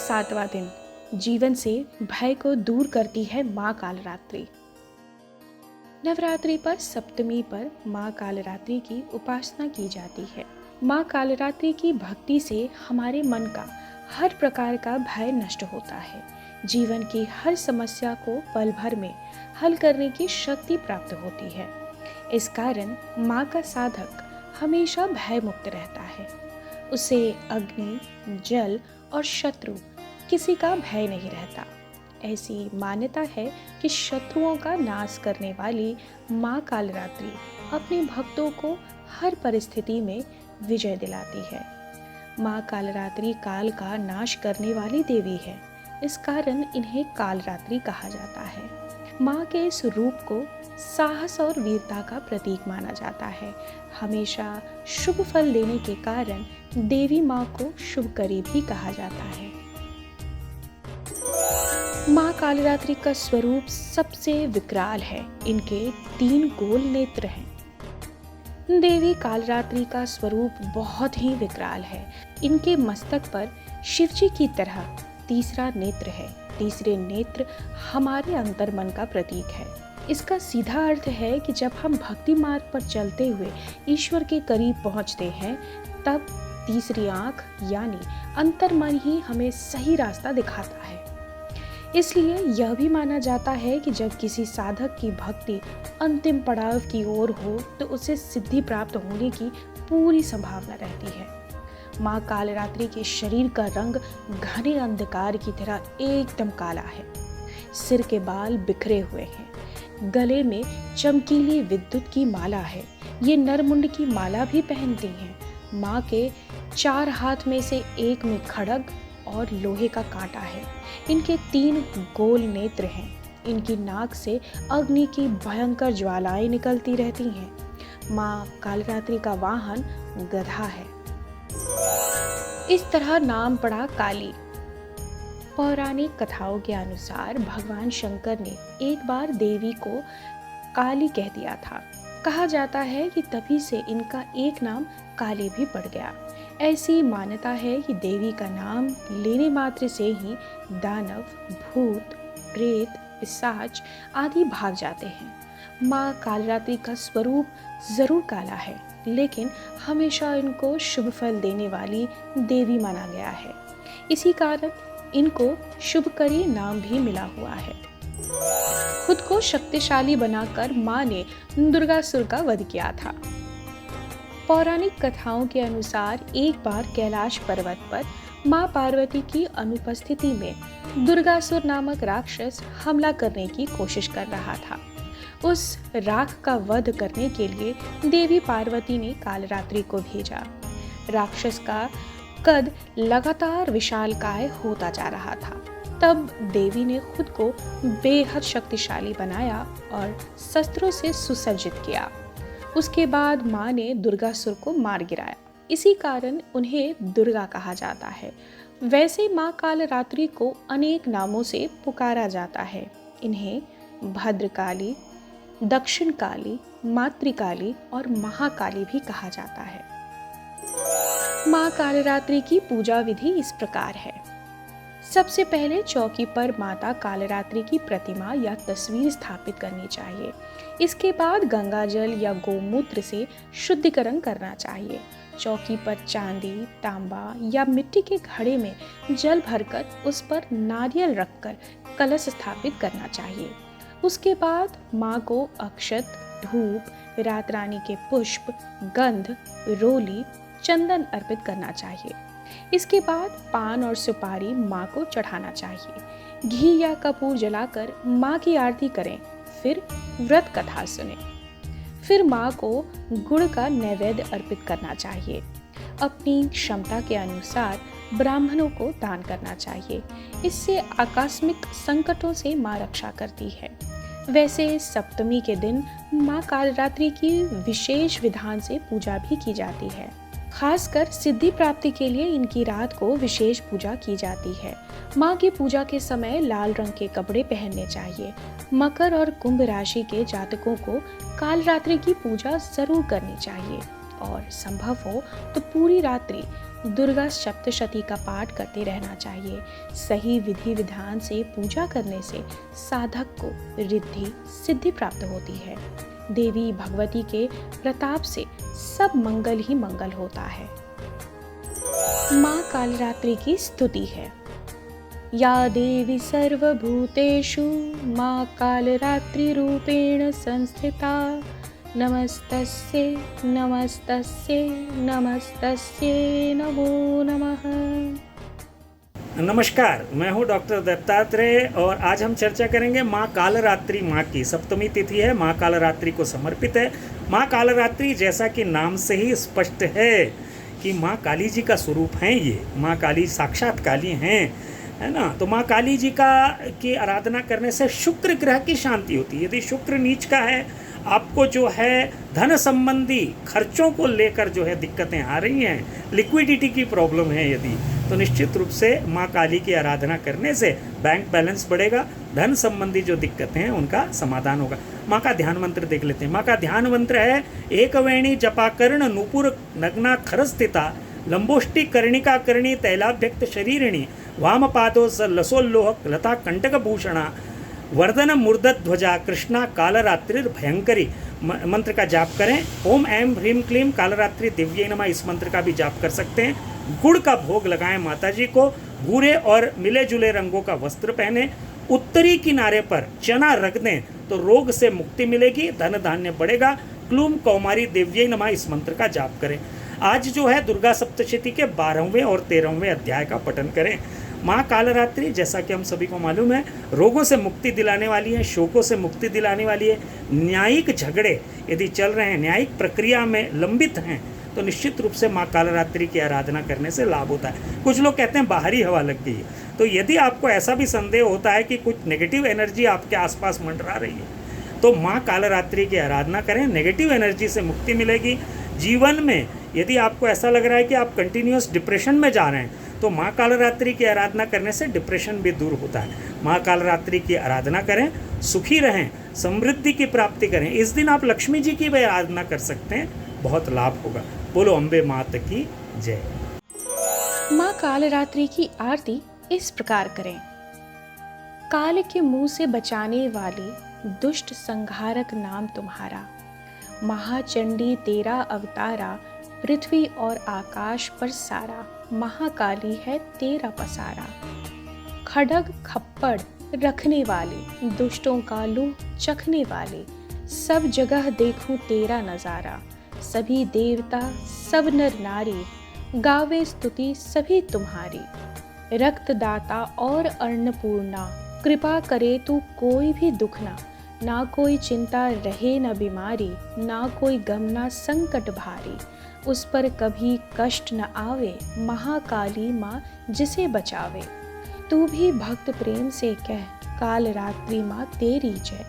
सातवां दिन जीवन से भय को दूर करती है माँ कालरात्रि। नवरात्रि पर सप्तमी पर माँ कालरात्रि की उपासना की जाती है। माँ कालरात्रि की भक्ति से हमारे मन का हर प्रकार का भय नष्ट होता है। जीवन की हर समस्या को पल भर में हल करने की शक्ति प्राप्त होती है। इस कारण माँ का साधक हमेशा भय मुक्त रहता है। उसे अग्नि, जल और शत्रु किसी का भय नहीं रहता। ऐसी मान्यता है कि शत्रुओं का नाश करने वाली माँ कालरात्रि अपने भक्तों को हर परिस्थिति में विजय दिलाती है। माँ कालरात्रि काल का नाश करने वाली देवी है। इस कारण इन्हें कालरात्रि कहा जाता है। माँ के इस रूप को साहस और वीरता का प्रतीक माना जाता है। हमेशा शुभ फल देने के कारण देवी माँ को शुभकरी भी कहा जाता है। माँ कालरात्रि का स्वरूप सबसे विकराल है। इनके 3 गोल नेत्र हैं। देवी कालरात्रि का स्वरूप बहुत ही विकराल है। इनके मस्तक पर शिवजी की तरह तीसरा नेत्र है। तीसरे नेत्र हमारे अंतर्मन का प्रतीक है। इसका सीधा अर्थ है कि जब हम भक्ति मार्ग पर चलते हुए ईश्वर के करीब पहुंचते हैं, तब तीसरी आंख यानी अंतर्मन ही हमें सही रास्ता दिखाता है। इसलिए यह भी माना जाता है कि जब किसी साधक की भक्ति अंतिम पड़ाव की ओर हो तो उसे सिद्धि प्राप्त होने की पूरी संभावना रहती है। माँ कालरात्रि के शरीर का रंग घने अंधकार की तरह एकदम काला है। सिर के बाल बिखरे हुए हैं। गले में चमकीली विद्युत की माला है। ये नरमुंड की माला भी पहनती हैं। माँ के 4 हाथ में से एक में खड्ग और लोहे का कांटा है। इनके 3 गोल नेत्र हैं। इनकी नाक से अग्नि की भयंकर ज्वालाएं निकलती रहती हैं। माँ कालरात्रि का वाहन गधा है। इस तरह नाम पड़ा काली। पौराणिक कथाओं के अनुसार भगवान शंकर ने एक बार देवी को काली कह दिया था। कहा जाता है कि तभी से इनका एक नाम काली भी पड़ गया। ऐसी मान्यता है कि देवी का नाम लेने मात्र से ही दानव, भूत, प्रेत, पिशाच आदि भाग जाते हैं। माँ कालरात्रि का स्वरूप जरूर काला है, लेकिन हमेशा इनको शुभ फल देने वाली देवी माना गया है। इसी कारण इनको शुभकरी नाम भी मिला हुआ है। खुद को शक्तिशाली बनाकर माँ ने दुर्गासुर का वध किया था। पौराणिक कथाओं के अनुसार एक बार कैलाश पर्वत पर माँ पार्वती की अनुपस्थिति में दुर्गासुर नामक राक्षस हमला करने की कोशिश कर रहा था। उस राख का वध करने के लिए देवी पार्वती ने कालरात्रि को भेजा। राक्षस का कद लगातार विशालकाय होता जा रहा था। तब देवी ने खुद को बेहद शक्तिशाली बनाया और शस्त्रों से सुसज्जित किया। उसके बाद माँ ने दुर्गासुर को मार गिराया। इसी कारण उन्हें दुर्गा कहा जाता है। वैसे माँ कालरात्रि को अनेक नामों से पुकारा जाता है। इन्हें भद्रकाली, दक्षिण काली, मातृकाली और महाकाली भी कहा जाता है। माँ कालरात्रि की पूजा विधि इस प्रकार है। सबसे पहले चौकी पर माता कालरात्रि की प्रतिमा या तस्वीर स्थापित करनी चाहिए। इसके बाद गंगाजल या गोमूत्र से शुद्धिकरण करना चाहिए। चौकी पर चांदी, तांबा या मिट्टी के घड़े में जल भरकर उस पर नारियल रखकर कलश स्थापित करना चाहिए। उसके बाद माँ को अक्षत, धूप, रात रानी के पुष्प, गंध, रोली, चंदन अर्पित करना चाहिए। इसके बाद पान और सुपारी माँ को चढ़ाना चाहिए। घी या कपूर जलाकर माँ की आरती करें। फिर व्रत कथा सुने। फिर माँ को गुड़ का नैवेद्य अर्पित करना चाहिए। अपनी क्षमता के अनुसार ब्राह्मणों को दान करना चाहिए। इससे आकस्मिक संकटों से माँ रक्षा करती है। वैसे सप्तमी के दिन माँ कालरात्रि की विशेष विधान से पूजा भी की जाती है। खासकर सिद्धि प्राप्ति के लिए इनकी रात को विशेष पूजा की जाती है। माँ की पूजा के समय लाल रंग के कपड़े पहनने चाहिए। मकर और कुंभ राशि के जातकों को कालरात्रि की पूजा जरूर करनी चाहिए और संभव हो तो पूरी रात्रि दुर्गा सप्तशती का पाठ करते रहना चाहिए। सही विधि विधान से पूजा करने से साधक को रिद्धि सिद्धि प्राप्त होती है। देवी भगवती के प्रताप से सब मंगल ही मंगल होता है। माँ कालरात्रि की स्तुति है। या देवी सर्वभूतेषु माँ कालरात्रि रूपेण संस्थिता नमस्तस्यै नमस्तस्यै नमस्तस्यै नमो नमः। नमस्कार, मैं हूं डॉक्टर दत्तात्रेय और आज हम चर्चा करेंगे माँ कालरात्रि माँ की। सप्तमी तिथि है, माँ कालरात्रि को समर्पित है। माँ कालरात्रि जैसा कि नाम से ही स्पष्ट है कि माँ काली जी का स्वरूप हैं। ये माँ काली साक्षात काली हैं, है ना। तो माँ काली जी की आराधना करने से शुक्र ग्रह की शांति होती है। यदि शुक्र नीच का है, आपको जो है धन संबंधी खर्चों को लेकर जो है दिक्कतें आ रही हैं, लिक्विडिटी की प्रॉब्लम है यदि, तो निश्चित रूप से माँ काली की आराधना करने से बैंक बैलेंस बढ़ेगा, धन संबंधी जो दिक्कतें हैं उनका समाधान होगा। माँ का ध्यान मंत्र देख लेते हैं। माँ का ध्यान मंत्र है एक वेणी जपाकर्ण नूपुर नग्ना खरस्थिता लंबोष्टि कर्णिका कर्णी तैलाभ्यक्त शरीरिणी वाम पादो लसोल्लोह लता कंटक भूषणा वर्धन मूर्धध्वजा कृष्णा कालरात्रि भयंकरी मंत्र का जाप करें। ओम ऐम ह्रीम क्लीम कालरात्रि दिव्यै नमः इस मंत्र का भी जाप कर सकते हैं। गुड़ का भोग लगाएं माता जी को। भूरे और मिले जुले रंगों का वस्त्र पहने। उत्तरी किनारे पर चना रख दें तो रोग से मुक्ति मिलेगी, धन धान्य बढ़ेगा। क्लूम कौमारी दिव्यै नमः इस मंत्र का जाप करें। आज जो है दुर्गा सप्तशती के 12वें और 13वें अध्याय का पठन करें। माँ कालरात्रि जैसा कि हम सभी को मालूम है रोगों से मुक्ति दिलाने वाली है, शोकों से मुक्ति दिलाने वाली है। न्यायिक झगड़े यदि चल रहे हैं, न्यायिक प्रक्रिया में लंबित हैं, तो निश्चित रूप से माँ कालरात्रि की आराधना करने से लाभ होता है। कुछ लोग कहते हैं बाहरी हवा लग गई है, तो यदि आपको ऐसा भी संदेह होता है कि कुछ नेगेटिव एनर्जी आपके आसपास मंडरा रही है, तो माँ कालरात्रि की आराधना करें, नेगेटिव एनर्जी से मुक्ति मिलेगी। जीवन में यदि आपको ऐसा लग रहा है कि आप कंटिन्यूअस डिप्रेशन में जा रहे हैं, तो माँ कालरात्रि की आराधना करने से डिप्रेशन भी दूर होता है। माँ कालरात्रि की आराधना करें, सुखी रहें, समृद्धि की प्राप्ति करें। इस दिन आप लक्ष्मी जी की भी आराधना कर सकते हैं, बहुत लाभ होगा। बोलो अम्बे मात की जय। माँ कालरात्रि की आरती इस प्रकार करें। काल के मुंह से बचाने वाले दुष्ट संहारक नाम तुम्हारा। महाचंडी तेरा अवतारा, पृथ्वी और आकाश पर सारा। महाकाली है तेरा पसारा। खड्ग खप्पड़ रखने वाले, दुष्टों का लूह चखने वाले, सब जगह देखूं तेरा नजारा। सभी देवता सब नर नारी, गावे स्तुति सभी तुम्हारी। रक्तदाता और अन्नपूर्णा, कृपा करे तू कोई भी दुख ना कोई चिंता रहे न बीमारी, ना कोई गम ना संकट भारी। उस पर कभी कष्ट न आवे, महाकाली माँ जिसे बचावे। तू भी भक्त प्रेम से कह, कालरात्रि माँ तेरी जय।